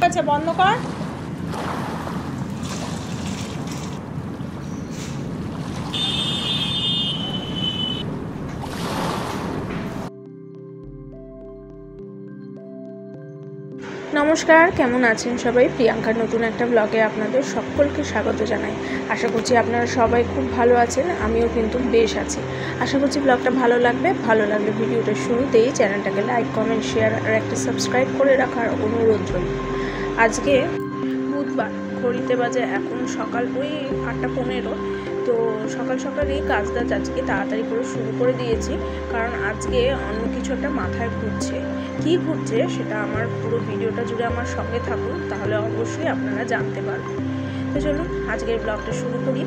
হয়েছে, বন্ধ কর। নমস্কার, কেমন আছেন সবাই? প্রিয়াঙ্কার নতুন একটা ব্লগে আপনাদের সকলকে স্বাগত জানাই। আশা করছি আপনারা সবাই খুব ভালো আছেন, আমিও কিন্তু বেশ আছি। আশা করছি ব্লগটা ভালো লাগলে ভিডিওটা শুরুতেই চ্যানেলটাকে লাইক, কমেন্ট, শেয়ার আর একটা সাবস্ক্রাইব করে রাখার অনুরোধ রইল। আজকে বুধবার, ঘড়িতে বাজে এখন সকাল ওই 8:15। তো সকাল সকালই কাজ আজকে তাড়াতাড়ি করে শুরু করে দিয়েছি, কারণ আজকে অন্য কিছু একটা মাথায় ঘুরছে। কী ঘুরছে সেটা আমার পুরো ভিডিওটা জুড়ে আমার সঙ্গে থাকুন, তাহলে অবশ্যই আপনারা জানতে পারবেন। তো চলুন আজকের ব্লগটা শুরু করি।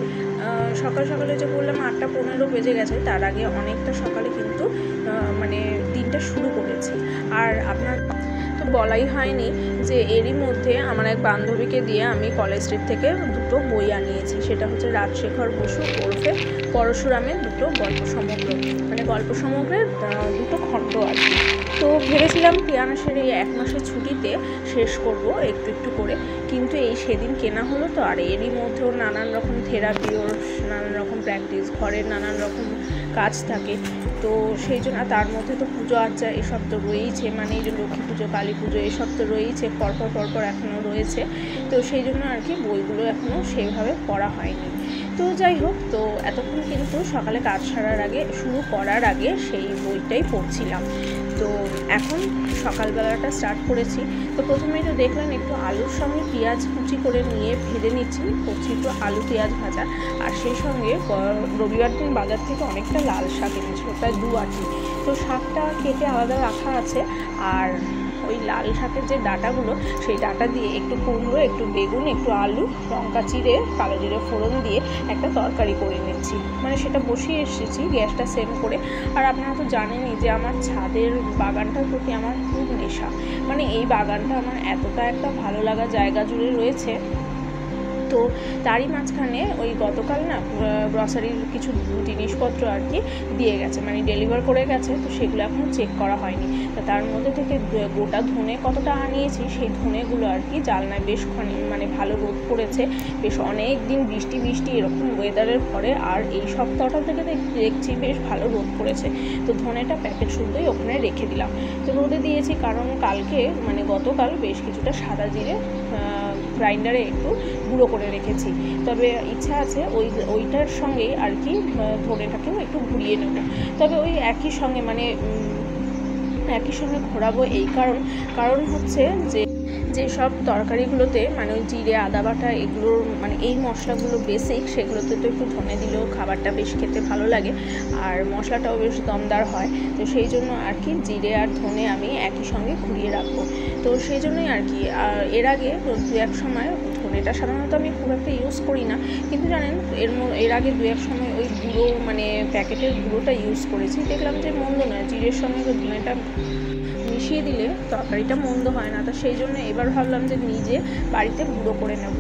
সকাল সকালে যে বললাম 8:15 বেজে গেছে, তার আগে অনেকটা সকালে কিন্তু মানে দিনটা শুরু করেছি। আর আপনার তো বলাই হয়নি যে এরই মধ্যে আমার এক বান্ধবীকে দিয়ে আমি কলেজ স্ট্রিট থেকে দুটো বই আনিয়েছি। সেটা হচ্ছে রাজশেখর বসু ওরফে পরশুরামের দুটো গল্প সমগ্র, মানে গল্প সমগ্রের দুটো খণ্ড আর কি। তো ভেবেছিলাম পিয়ানোসের এই 1 মাসের ছুটিতে শেষ করব একটু একটু করে, কিন্তু এই সেদিন কেনা হলো তো। আর এরই মধ্যেও নানান রকম থেরাপি, ওর নানান রকম প্র্যাকটিস, ঘরের নানান রকম কাজ থাকে। তো সেই জন্য তার মধ্যে তো পুজো আর্চা এসব তো রয়েইছে, মানে এই যে লক্ষ্মী পুজো, কালী পুজো এসব তো রয়েইছে, পরপর এখনও রয়েছে। তো সেই জন্য আর কি বইগুলো এখনও সেইভাবে পড়া হয়নি। তো যাই হোক, তো এতক্ষণ কিন্তু সকালে কাজ সারার আগে, শুরু করার আগে সেই বইটাই পড়ছিলাম। তো এখন সকালবেলাটা স্টার্ট করেছি। তো প্রথমেই তো দেখলাম একটু আলুর সঙ্গে পেঁয়াজ কুচি করে নিয়ে ভেজে নিচ্ছি, করছি একটু আলু পেঁয়াজ ভাজা। আর সেই সঙ্গে রবিবার দিন বাজার থেকে অনেকটা লাল শাক এনেছিল, প্রায় 2 আঁটি। তো শাকটা কেটে আলাদা রাখা আছে। আর ওই লাল শাকের যে ডাঁটাগুলো, সেই ডাঁটা দিয়ে একটু কুমড়ো, একটু বেগুন, একটু আলু, লঙ্কা চিড়ে, কালো জিরে ফোড়ন দিয়ে একটা তরকারি করে নিচ্ছি। মানে সেটা বসিয়ে এসেছি গ্যাসটা সেভ করে। আর আপনারা তো জানেনই যে আমার ছাদের বাগানটার প্রতি আমার খুব নেশা। মানে এই বাগানটা আমার এতটা একটা ভালো লাগা জায়গা জুড়ে রয়েছে। তো তারই মাঝখানে ওই গতকাল না গ্রসারির কিছু জিনিসপত্র আর কি দিয়ে গেছে, মানে ডেলিভার করে গেছে। তো সেগুলো এখনও চেক করা হয়নি। তো তার মধ্যে থেকে গোটা ধনে কতটা আনিয়েছি, সেই ধনেগুলো আর কি জালনায় বেশ মানে ভালো রোদ পড়েছে, বেশ অনেক দিন বৃষ্টি এরকম ওয়েদারের পরে। আর এই সপ্তাহটা থেকে দেখছি বেশ ভালো রোদ পড়েছে। তো ধনেটা প্যাকেট শুদ্ধই ওখানে রেখে দিলাম। তো রোদে দিয়েছি কারণ কালকে মানে গতকাল বেশ কিছুটা সাদা জিরে গ্রাইন্ডারে একটু গুঁড়ো করে রেখেছি। তবে ইচ্ছা আছে ওইটার সঙ্গেই আর কি ধনেটাকেও একটু ঘুরিয়ে নেব। তবে ওই একই সঙ্গে ঘোরাবো এই কারণ হচ্ছে যে সব তরকারিগুলোতে মানে ওই জিরে, আদা বাটা, এগুলোর মানে এই মশলাগুলো বেসিক, সেগুলোতে তো একটু ধনে দিলেও খাবারটা বেশ খেতে ভালো লাগে, আর মশলাটাও বেশ দমদার হয়। তো সেই জন্য আর কি জিরে আর ধনে আমি একই সঙ্গে ঘুরিয়ে রাখবো। তো সেই জন্যই আর কি। আর এর আগে 2-1 সময় ধনেটা সাধারণত আমি খুব একটা ইউজ করি না, কিন্তু জানেন এর আগে 2-1 সময় ওই গুঁড়ো মানে প্যাকেটের গুঁড়োটা ইউজ করেছি, দেখলাম যে মন্দ নয়, জিরের সঙ্গে ধনেটা মিশিয়ে দিলে তরকারিটা মন্দ হয় না। তো সেই জন্য এবার ভাবলাম যে নিজে বাড়িতে গুঁড়ো করে নেব।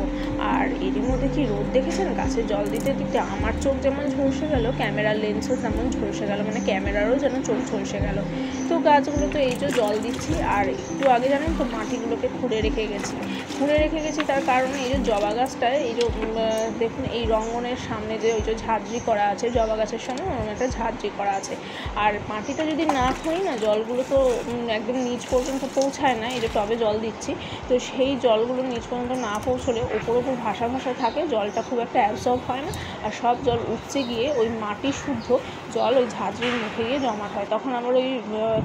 আর এরই মধ্যে কি রোদ দেখেছেন, গাছে জল দিতে দিতে আমার চোখ যেমন ঝলসে গেল, ক্যামেরার লেন্সও তেমন ঝলসে গেল, মানে ক্যামেরারও যেন চোখ ঝলসে গেল। তো গাছগুলো তো এই যে জল দিচ্ছি। আর একটু আগে জানেন তো মাটিগুলোকে খুঁড়ে রেখে গেছি। তার কারণে এই যে জবা গাছটায় এই যে দেখুন এই রঙ্গনের সামনে যে ওই যে ঝাঁঝরি করা আছে, জবা গাছের সামনে একটা ঝাঁঝরি করা আছে। আর মাটিটা যদি না খুঁড়ি না, জলগুলো তো একদম নিচ পর্যন্ত পৌঁছায় না। এই যে টবে জল দিচ্ছি, তো সেই জলগুলো নিচ পর্যন্ত না পৌঁছলে ওপর ভাসা থাকে, জলটা খুব একটা অ্যাবসর্ব হয় না। আর সব জল উপচে গিয়ে ওই মাটি শুদ্ধ জল ওই ঝাঁঝরির মুখে গিয়ে জমাট হয়। তখন আবার ওই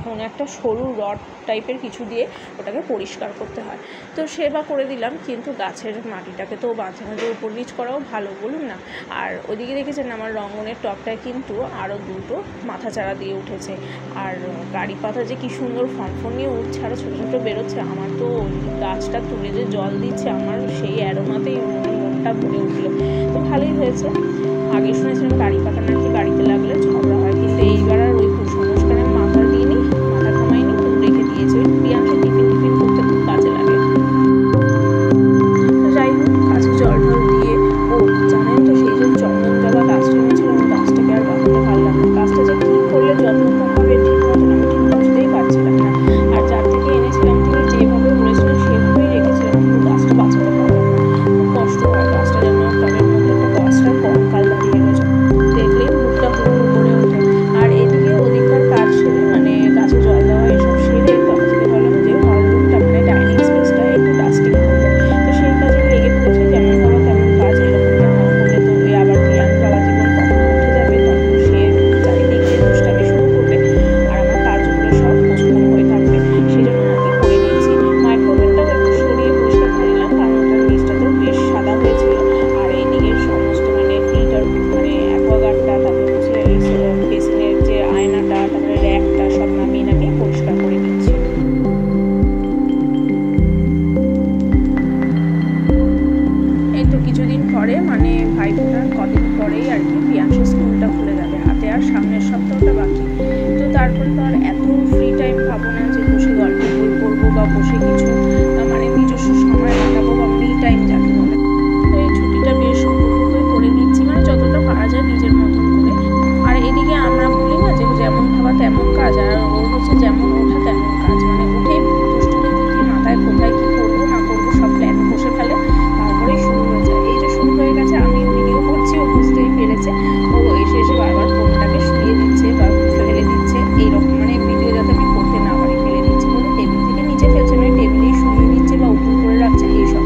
কোনো একটা সরু রড টাইপের কিছু দিয়ে ওটাকে পরিষ্কার করতে হয়। তো সেবা করে দিলাম, কিন্তু গাছের মাটিটাকে তো মাঝে মাঝে উপর নিচ করাও ভালো, বলুন না। আর ওইদিকে দেখেছেন আমার রঙ্গনের টবটায় কিন্তু আরও দুটো মাথা চারা দিয়ে উঠেছে। আর কারি পাতা যে কী সুন্দর ফনফন নিয়ে উঠছে, আরও ছোটো ছোটো বেরোচ্ছে। আমার তো গাছটা তুলে যে জল দিচ্ছে, আমার সেই অ্যারোমাতেই মনটা ভরে উঠলো। তো ভালোই হয়েছে। আগে শুনেছিলাম কারি পাতা নাকি বাড়িতে লাগলে ঝগড়া হয়, কিন্তু এইবার আর ওই কুসংস্কারে মাথা ঘামাইনি, রেখে দিয়েছে। পিয়াংশে টিফিন করতে খুব কাজে লাগে। যাই হোক, গাছে জল দিয়ে জানেন তো সেই যে চন্দন জবা গাছটা এনেছিলাম, গাছটাকে আর বাঁচাতে পারলাম না। গাছটা যে কী করলে যত্ন কম হবে ঠিক মতন আমি ঠিক বুঝতেই পারছিলাম না। আর যার থেকে এনেছিলাম তিনি যেভাবে বলেছিলেন সেভাবেই রেখেছিলাম, তারপরে তো আর এত ফ্রি টাইম পাবো না যে বসে গল্প বই পড়বো বা বসে কিছু মানে নিজস্ব সময় কাটাবো বা ফ্রি টাইম যাকে বলে। তো এই ছুটিটা বেশ উপভোগ করে নিচ্ছি, মানে যতটা পারা যায় নিজের মতন করে। আর এদিকে আমরা বলি না যে যেমন ভাবা তেমন কাজ, আর ওর হচ্ছে যেমন ওঠা তেমন কাজ, মানে উঠেই দুষ্টুমি বুদ্ধি মাথায় কোথায় কী করবো না করবো সব প্ল্যান বসে ফেলে, তারপরেই শুরু হয়ে যায়। এই যে শুরু হয়ে গেছে, আমি ভিডিও করছি, ও বুঝতেই পেরেছে, ও এসে এসে বারবার ফোনটাকে শুয়ে দিচ্ছে বা ফেলে দিচ্ছে, এইরকম মানে ভিডিও যাতে আমি করতে না পারি ফেলে দিচ্ছে বলে টেবিল থেকে নিচে ফেলছে, মানে টেবিলেই শুয়ে দিচ্ছে বা উপর করে রাখছে এইসব।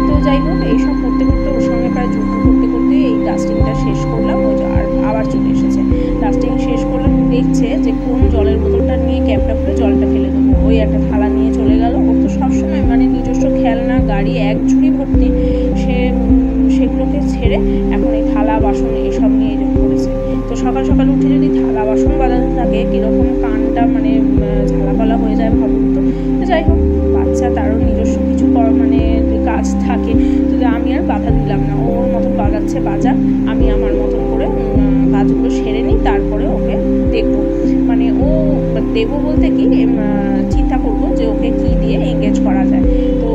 তো যাই হোক, এইসব করতে করতে ওর সঙ্গে প্রায় যুদ্ধ করতে করতে এই ডাস্টিংটা শেষ করলাম। ওই যে আর আবার চলে এসেছে, ডাস্টিং শেষ করলাম, দেখছে যে কোন জলের বোতলটা নিয়ে ক্যাপটা খুলে জলটা ফেলে দেবো, ওই একটা থালা নিয়ে চলে গেল। ওর তো সবসময় মানে নিজস্ব খেলনা গাড়ি এক ঝুড়ি ভর্তি, সে সেগুলোকে ছেড়ে এখন এই থালা বাসন এইসব নিয়ে পড়েছে। তো সকাল সকাল উঠে যদি থালা বাসন বাজাতে থাকে কীরকম কানটা মানে ঝালাপালা হয়ে যায় ভাবুন তো। যাই হোক, বাচ্চা তারও নিজস্ব কিছু মানে কাজ থাকে, তো আমি আর বাধা দিলাম না, ওর মতন বাজাচ্ছে বাজা, আমি আমার মতন করে কাজগুলো সেরে নিই, তারপরে ওকে দেখবো। মানে ও দেবো বলতে কি চিন্তা করবো যে ওকে কী দিয়ে এঙ্গেজ করা যায়। তো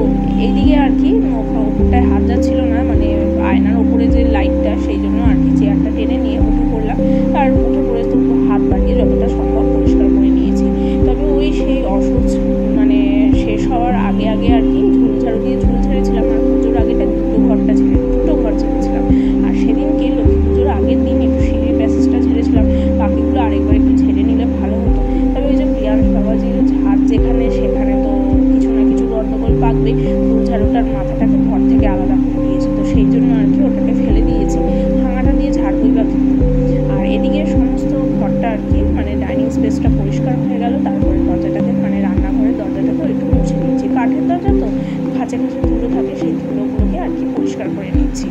এইদিকে আর কি ওপরটায় হাত যাচ্ছিলো না, মানে আয়নার ওপরে যে লাইটটা, সেই জন্য আর কি চেয়ারটা টেনে নিয়ে উঠে পড়লাম। আর উঠে পড়ে তো হাত বাড়িয়ে যতটা সম্ভব পরিষ্কার করে নিয়েছি। তবে ওই সেই অসহ্য মানে শেষ হওয়ার আগে আগে আর কি ঝুলঝাড়ু দিয়ে ঝুল ছেড়েছিলাম। আর পুজোর আগেটা দুটো ঘর ছেড়েছিলাম। আর সেদিনকে লক্ষ্মী পুজোর আগের দিন একটু সিঁড়ির প্যাসেজটা ঝেড়েছিলাম, বাকিগুলো আরেকবার একটু ঝেড়ে নিলে ভালো হতো। তবে ওই যে প্রিয়াংশ বাবাজির ঝাড় যেখানে সেখানে তো কিছু না কিছু গণ্ডগোল পাকবে। ঝাড়ুটার মাথাটাকে ঘর থেকে আলাদা করে দিয়েছে, তো সেই জন্য আর কি ওটাকে ফেলে দিয়েছি, ভাঙাটা দিয়ে ঝাড়বই বা কী। আর এদিকে সমস্ত ঘরটা আর কি মানে ডাইনিং স্পেসটা পরিষ্কার হয়ে গেল। তারপরে দরজাটাকে মানে রান্নাঘরের দরজাটাকে একটু মুছে নিয়েছি, কাঠের দরজা তো খাঁচে খাঁচে ধুলো থাকে, সেই ধুলোগুলোকে আর কি পরিষ্কার করে নিচ্ছি।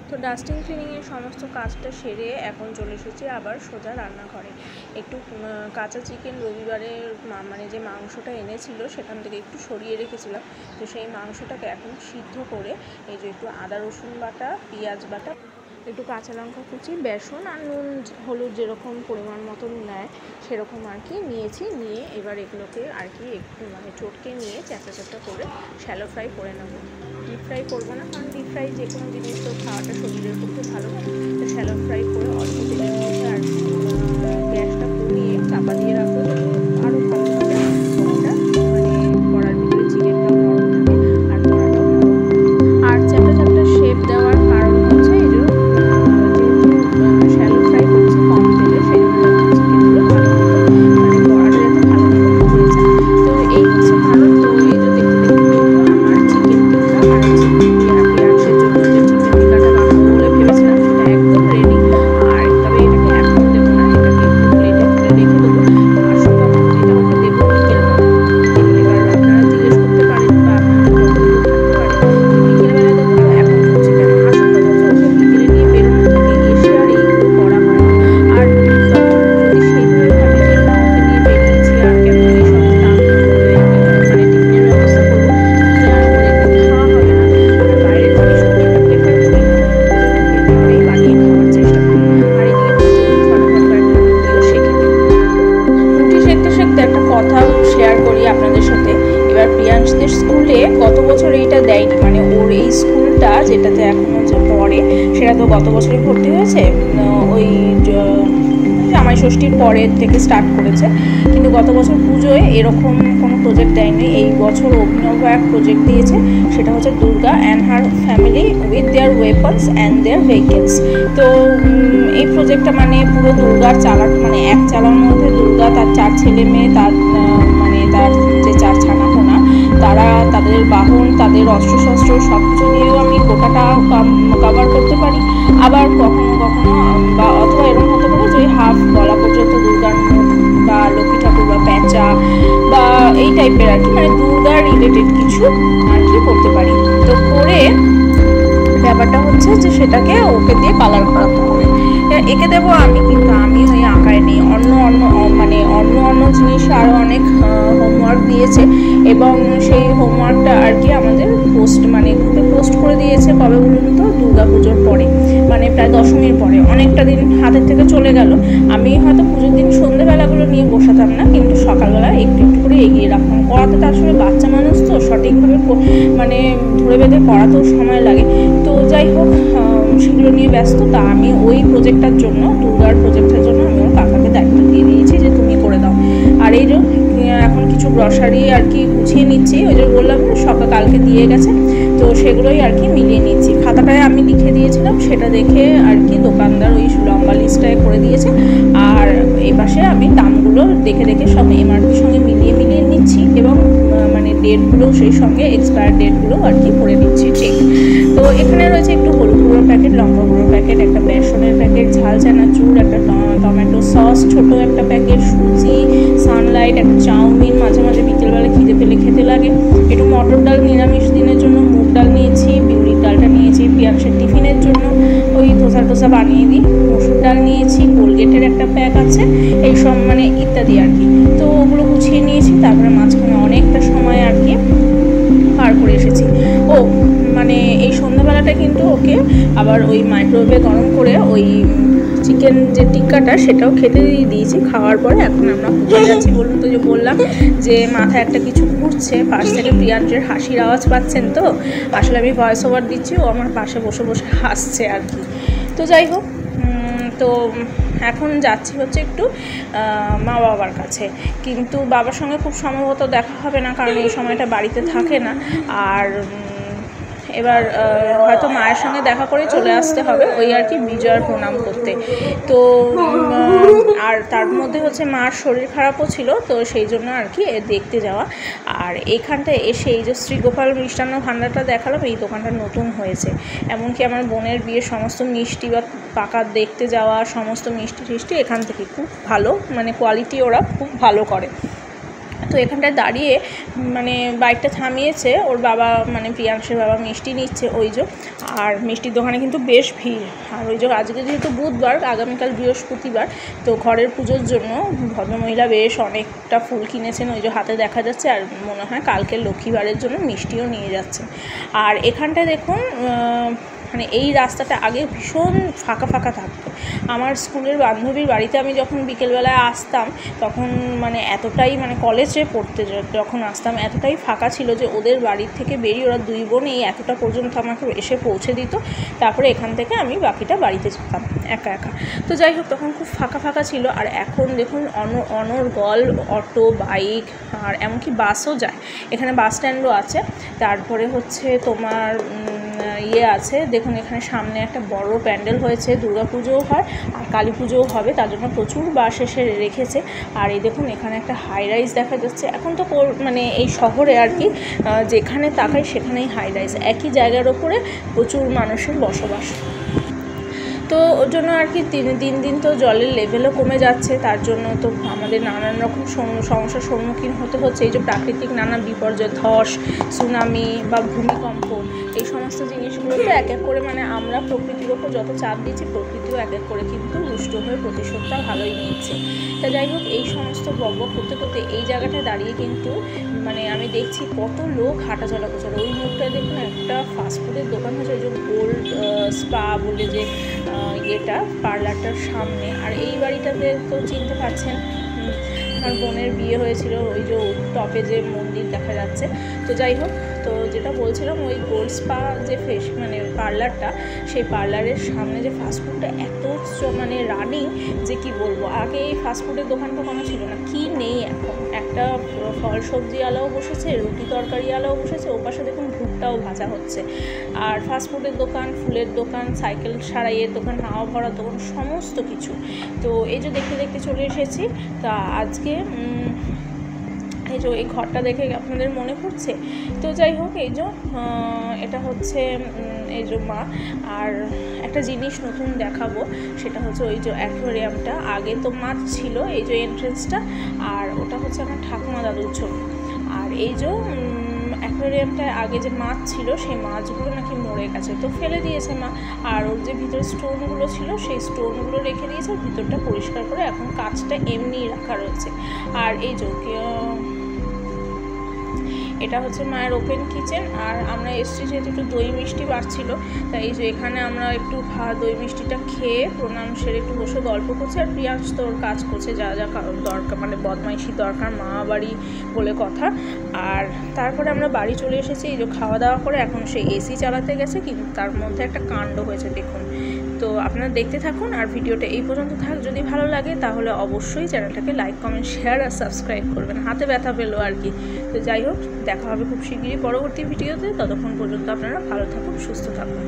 তো ডাস্টিং ক্লিনিংয়ের সমস্ত কাজটা সেরে এখন চলে এসেছি আবার সোজা রান্নাঘরে। একটু কাঁচা চিকেন রবিবারের মানে যে মাংসটা এনেছিল সেখান থেকে একটু সরিয়ে রেখেছিলাম, তো সেই মাংসটাকে এখন সিদ্ধ করে এই যে একটু আদা রসুন বাটা, পেঁয়াজ বাটা, একটু কাঁচা লঙ্কা কুচি, বেসন আর নুন হলুদ যেরকম পরিমাণ মতন নেয় সেরকম আর কি নিয়েছি। নিয়ে এবার এগুলোকে আর কি একটু মানে চটকে নিয়ে চ্যাঁচা চ্যাঁচা করে শ্যালো ফ্রাই করে নেবো। ডিপ ফ্রাই করবো না, কারণ ডিপ ফ্রাই যে কোনো জিনিস তো খাওয়াটা শরীরের পক্ষে ভালো না। তো শ্যালো ফ্রাই করে অল্প তেলের মধ্যে আর কি গ্যাসটা কমিয়ে চাপা দিয়ে রাখবো, আরও ভালো হবে। ওটা মানে কড়ার ভিতরে চিকেনটাও নরম থাকে আর কড়াটাও নরম। আর চ্যাপটা চ্যাপটা শেপ দেওয়ার কারণ হচ্ছে এই যে যেহেতু শ্যালো ফ্রাই করছি কম তেলে, সেই জন্য চিকেনগুলো ভালো মতো মানে কড়াটা যাতে ভালো মতো হয়ে যায়। তো এই হচ্ছে কারণ। তো এই যে দেখতে দেখতে আমার চিকেন টিক্কা আর প্রিয়াংশের জন্য যে চিকেন টিক্কাটা বানাবো বলে ভেবেছিলাম সেটা একদম রেডি। আর তবে এটাকে এখন দেবো না, এটাকে একটু প্লেটে তুলে রেখে দেবো। আসল কথা এটা ওকে দেবো বিকেলবেলা। এবার আপনারা জিজ্ঞেস করতে পারেন বা আপনাদের কতগুলো থাকতে পারে বিকেলবেলা দেবো তো এখন হচ্ছে কেন। আসল কথা হচ্ছে ওকে বিকেলে নিয়ে বেরোনো থেকে এসে আর এইগুলো করা হয় না। আর তখন যদি সেইভাবে ভাবি যে না ওকে নিয়ে বেরিয়েছি আর কেন এইসব মানে টিফিনের ব্যবস্থা করবো, তাহলে আর ওর একটু খাওয়া হবে না। আর বাইরের জিনিসপত্রটা প্রেফার করি না, ঘরেই বানিয়ে খাওয়ার চেষ্টা করি। আর এদিকে ফটাফট কয়েকটা রুটিও শেখে নিই। রুটি শেখতে শেখতে একটা কথা শেয়ার করি আপনাদের সাথে। এবার প্রিয়াংশদের স্কুলে গত বছর এইটা দেয়নি, মানে ওর এই স্কুলটা যেটাতে এখন হচ্ছে পড়ে সেটা তো গত বছরই ভর্তি হয়েছে, ওই জামাই ষষ্ঠীর পরের থেকে স্টার্ট করেছে। কিন্তু গত বছর পুজোয় এরকম কোনো প্রজেক্ট দেয়নি। এই বছর অভিনব এক প্রজেক্ট দিয়েছে, সেটা হচ্ছে Durga and her family with their weapons and their vehicles. তো এই প্রজেক্টটা মানে পুরো দুর্গার চালার মানে এক চালার মধ্যে দুর্গা, তার 4 ছেলে মেয়ে, তার মানে তার যে 4 ছানাপোনা, তারা তাদের বাহন, তাদের অস্ত্রশস্ত্র সব কিছু নিয়েও আমি গোটাটা কভার করতে পারি। আবার কখনো কখনো বা অথবা এরকম হতে পারে যে হাফ গলা পর্যন্ত দুর্গার মুখ বা লক্ষ্মী ঠাকুর বা প্যাঁচা বা এই টাইপের আর কি, মানে দুর্গা রিলেটেড কিছু আর কি করতে পারি। তো করে ব্যাপারটা হচ্ছে যে সেটাকে ওকে দিয়ে কালার করাতে হবে। এঁকে দেবো আমি, কিন্তু আমি ওই আঁকায় নেই। অন্য অন্য জিনিস আরও অনেক হোমওয়ার্ক দিয়েছে, এবং সেই হোমওয়ার্কটা আর কি আমাদের গ্রুপে পোস্ট করে দিয়েছে। কবে বলুন তো? দুর্গা পুজোর পরে, মানে প্রায় দশমীর পরে। অনেকটা দিন হাতের থেকে চলে গেল। আমি হয়তো পুজোর দিন সন্ধ্যেবেলাগুলো নিয়ে বসাতাম না, কিন্তু সকালবেলা একটু একটু করে এগিয়ে রাখতাম। করাতে তো আসলে বাচ্চা মানুষ তো সঠিকভাবে ধরে বেঁধে করাতেও সময় লাগে। তো যাই হোক, সেগুলো নিয়ে ব্যস্ত। তা আমি ওই প্রজেক্টটার জন্য, দুর্গার প্রজেক্টের জন্য আমি ওর কাকাকে দায়িত্ব দিয়ে দিয়েছি যে তুমি করে দাও। আর এই যে এখন কিছু গ্রসারি আর কি গুছিয়ে নিচ্ছি। ওই যে বললাম কালকে দিয়ে গেছে, তো সেগুলোই আর কি মিলিয়ে নিচ্ছি। খাতাটায় আমি লিখে দিয়েছিলাম, সেটা দেখে আর কি দোকানদার ওই লম্বা লিস্টটায় করে দিয়েছে। আর এই পাশে আমি দামগুলো দেখে দেখে সব এমআরপির সঙ্গে মিলিয়ে নিচ্ছি, এবং ডেটগুলো সেই সঙ্গে এক্সপায়ার ডেটগুলো আর কি করে নিচ্ছি। ঠিক, তো এখানে রয়েছে একটু হলুদ গুঁড়োর প্যাকেট, লঙ্কা গুঁড়োর প্যাকেট, একটা বেসনের প্যাকেট, ঝাল চানাচুর, একটা টমেটো সস ছোট একটা প্যাকেট, সুজি, সানলাইট, একটা চাউমিন, মাঝে মাঝে বিকেলবেলা খিদে পেলে খেতে লাগে, একটু মটর ডাল নিরামিষ দিনের জন্য, মুগ ডাল নিয়েছি, বিউলির ডালটা নিয়েছি পিয়াংশের টিফিনের জন্য, ওই ধোসা বানিয়ে দিই, মসুর ডাল নিয়েছি, কোলগেটের একটা প্যাক আছে, এইসব ইত্যাদি আর কি। তো ওগুলো গুছিয়ে নিয়েছি। তারপরে মাঝখানে অনেকটা সময় আর কি পার করে এসেছি। এই সন্ধ্যাবেলাটা কিন্তু ওকে আবার ওই মাইক্রোওয়েভে গরম করে ওই চিকেন যে টিক্কাটা সেটাও খেতে দিয়ে দিয়েছি। খাওয়ার পরে এখন আমরা কোথায় যাচ্ছি বলুন তো? যে বললাম যে মাথায় একটা কিছু ঘুরছে, পাশ থেকে প্রিয়াংশের হাসির আওয়াজ পাচ্ছেন। তো আসলে আমি ভয়েস ওভার দিচ্ছি, ও আমার পাশে বসে বসে হাসছে আর কি। তো যাই হোক, তো এখন যাচ্ছি হচ্ছে একটু মা বাবার কাছে, কিন্তু বাবার সঙ্গে খুব সম্ভবত দেখা হবে না, কারণ এই সময়টা বাড়িতে থাকে না। আর এবার হয়তো মায়ের সঙ্গে দেখা করে চলে আসতে হবে, ওই আর কি বিজয়ার প্রণাম করতে। তো আর তার মধ্যে হচ্ছে মার শরীর খারাপও ছিল, তো সেই জন্য আর কি দেখতে যাওয়া। আর এইখানটায় এসে এই যে শ্রীগোপাল মিষ্টান্ন ভাণ্ডারটা দেখালাম, এই দোকানটা নতুন হয়েছে। এমনকি আমার বোনের বিয়ের সমস্ত মিষ্টি বা পাকা দেখতে যাওয়া, সমস্ত মিষ্টি এখান থেকে খুব ভালো, কোয়ালিটি ওরা খুব ভালো করে। তো এখানটায় দাঁড়িয়ে বাইকটা থামিয়েছে ওর বাবা, প্রিয়াংশের বাবা মিষ্টি নিচ্ছে ওই যে। আর মিষ্টির দোকানে কিন্তু বেশ ভিড়। আর ওই যে আজকে যেহেতু বুধবার, আগামীকাল বৃহস্পতিবার, তো ঘরের পুজোর জন্য ভদ্রমহিলা বেশ অনেকটা ফুল কিনেছেন, ওই যে হাতে দেখা যাচ্ছে। আর মনে হয় কালকের লক্ষ্মীবারের জন্য মিষ্টিও নিয়ে যাচ্ছেন। আর এখানটায় দেখুন, এই রাস্তাটা আগে ভীষণ ফাঁকা থাকতো। আমার স্কুলের বান্ধবীর বাড়িতে আমি যখন বিকেলবেলায় আসতাম, তখন এতটাই কলেজে পড়তে যখন আসতাম, এতটাই ফাঁকা ছিল যে ওদের বাড়ির থেকে বেরিয়ে ওরা দুই বোন এই এতটা পর্যন্ত আমাকে এসে পৌঁছে দিত। তারপরে এখান থেকে আমি বাকিটা বাড়িতে যেতাম একা। তো যাই হোক, তখন খুব ফাঁকা ছিল। আর এখন দেখুন অনর্গল অটো, বাইক, আর এমনকি বাসও যায়। এখানে বাস স্ট্যান্ডও আছে। তারপরে হচ্ছে তোমার আছে, দেখুন এখানে সামনে একটা বড় প্যান্ডেল হয়েছে, দুর্গা পুজোও হয় আর কালী পুজোও হবে, তার জন্য প্রচুর বাস এসে রেখেছে। আর এই দেখুন এখানে একটা হাই রাইজ দেখা যাচ্ছে। এখন তো এই শহরে আর কি যেখানে তাকাই সেখানেই হাই রাইজ, একই জায়গার ওপরে প্রচুর মানুষের বসবাস। তো ওর জন্য আর কি দিন তো জলের লেভেলও কমে যাচ্ছে, তার জন্য তো আমাদের নানান রকম সমস্যার সম্মুখীন হতে হচ্ছে। এই যে প্রাকৃতিক নানা বিপর্যয়, ধস, সুনামি বা ভূমিকম্প, এই সমস্ত জিনিসগুলো তো এক এক করে আমরা প্রকৃতির ওপর যত চাপ দিচ্ছি, প্রকৃতিও এক এক করে কিন্তু রুষ্ট হয়ে প্রতিশোধটা ভালোই নিচ্ছে। তা যাই হোক, এই সমস্ত বকবক করতে এই জায়গাটায় দাঁড়িয়ে কিন্তু আমি দেখছি কত লোক হাঁটাচলা করছে। ওই মুখটায় দেখুন একটা ফাস্টফুডের দোকান হচ্ছে, ওই যে গোল্ড স্পা বলে যে এটা পার্লারটার সামনে। আর এই বাড়িটাতে তো চিনতে পারছেন, আমার বোনের বিয়ে হয়েছিল, ওই যে টপে যে মন্দির দেখা যাচ্ছে। তো যাই হোক, তো যেটা বলছিলাম, ওই গোল্ড স্পা যে পার্লারটা, সেই পার্লারের সামনে যে ফাস্টফুডটা এত রানিং যে কি বলবো। আগে এই ফাস্টফুডের দোকানটা কোনো ছিল না, কি নেই এখন। একটা ফল সবজিওয়ালাও বসেছে, রুটি তরকারিওয়ালাও বসেছে, ওপাশে দেখুন ভুট্টাও ভাজা হচ্ছে। আর ফাস্টফুডের দোকান, ফুলের দোকান, সাইকেল সারাইয়ের দোকান, হাওয়া ভরার দোকান, সমস্ত কিছু। তো এই যে দেখতে চলে এসেছি। তা আজকে এই যে এই ঘরটা দেখে আপনাদের মনে পড়ছে। তো যাই হোক, এই যে এটা হচ্ছে এই যে মা। আর একটা জিনিস নতুন দেখাবো, সেটা হচ্ছে ওই যে অ্যাকোয়ারিয়ামটা। আগে তো মাছ ছিল, এই যে এন্ট্রেন্সটা, আর ওটা হচ্ছে আমার ঠাকুমা দাদুর ছবি। আর এই যে অ্যাকোয়ারিয়ামটায় আগে যে মাছ ছিল সেই মাছগুলো নাকি মরে গেছে, তো ফেলে দিয়েছে মা। আর ওর যে ভিতরে স্টোনগুলো ছিল সেই স্টোনগুলো রেখে দিয়েছে, ভিতরটা পরিষ্কার করে এখন কাঁচটা এমনিই রাখা রয়েছে। আর এই যে এটা হচ্ছে মায়ের ওপেন কিচেন। আর আমরা এসেছি যেহেতু একটু দই মিষ্টি বাড়ছিল, তাই এই যে এখানে আমরা একটু দই মিষ্টিটা খেয়ে প্রণাম সেরে একটু বসে গল্প করছি। আর প্রিয়াংশ তো ওর কাজ করছে, যা যা দরকার মানে বদমাইশি দরকার, মা বাড়ি বলে কথা। আর তারপরে আমরা বাড়ি চলে এসেছি, এই যে খাওয়া দাওয়া করে এখন সেই এসি চালাতে গেছে, কিন্তু তার মধ্যে একটা কাণ্ড হয়েছে দেখুন। তো আপনারা দেখতে থাকুন আর ভিডিওটা এই পর্যন্ত থাক। যদি ভালো লাগে তাহলে অবশ্যই চ্যানেলটাকে লাইক, কমেন্ট, শেয়ার আর সাবস্ক্রাইব করবেন। হাতে ব্যথা পেলো আর কি। তো যাই হোক, দেখা হবে খুব শিগগিরই পরবর্তী ভিডিওতে। ততক্ষণ পর্যন্ত আপনারা ভালো থাকুন, সুস্থ থাকুন।